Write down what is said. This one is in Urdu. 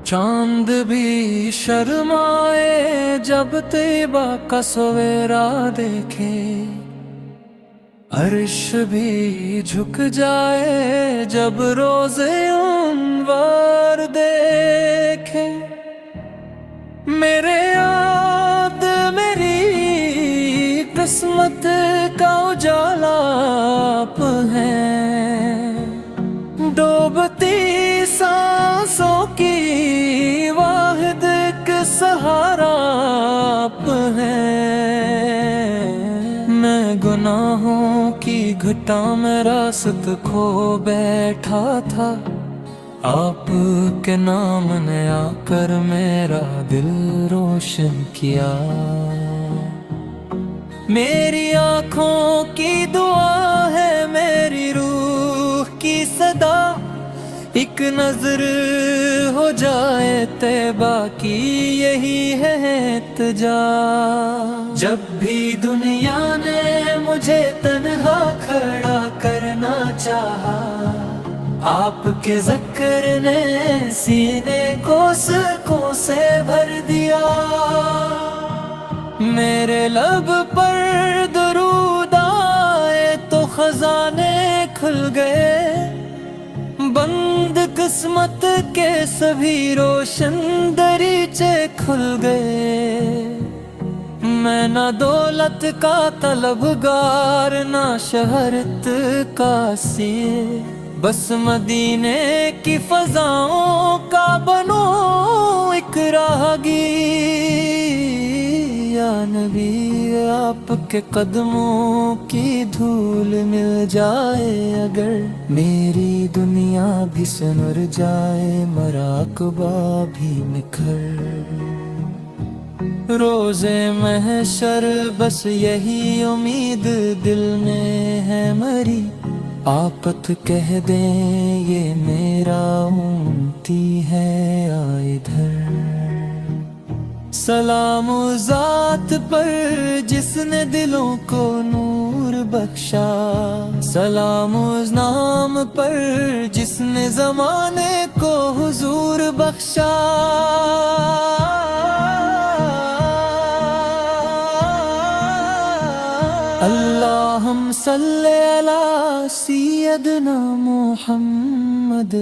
چاند بھی شرمائے جب طیبہ کا سویرا دیکھے، عرش بھی جھک جائے جب روز انوار دیکھے۔ میرے یاد میری قسمت کا اجالا آپ ہیں، ڈوبتی سانسوں کی واحد ایک سہارا آپ ہیں۔ میں گناہوں کی گھٹا میں راست کھو بیٹھا تھا، آپ کے نام نے آ کر میرا دل روشن کیا۔ میری آنکھوں کی دعا ہے، میری روح کی صدا، ایک نظر ہو جائے طیبہ کی یہی ہے التجا۔ جب بھی دنیا نے مجھے تنہا کھڑا کرنا چاہا، آپ کے ذکر نے سینے کو سکوں سے بھر دیا۔ میرے لب پر درود آئے تو خزانے کھل گئے، بند قسمت کے سبھی روشن دریچے کھل گئے۔ میں نہ دولت کا طلبگار، نہ شہرت کا اسیر، بس مدینے کی فضاؤں کا بنوں ایک راہگیر۔ یا نبی، آپ کے قدموں کی دھول مل جائے اگر، میری دنیا بھی سنور جائے، مراقبہ بھی نکھر۔ روزے محشر بس یہی امید دل میں ہے مری، آپت کہہ دیں یہ میرا امتی ہے آ ادھر۔ سلام اس ذات پر جس نے دلوں کو نور بخشا، سلام اس نام پر جس نے زمانے کو حضور بخشا۔ اللہم صلی علی سیدنا محمد،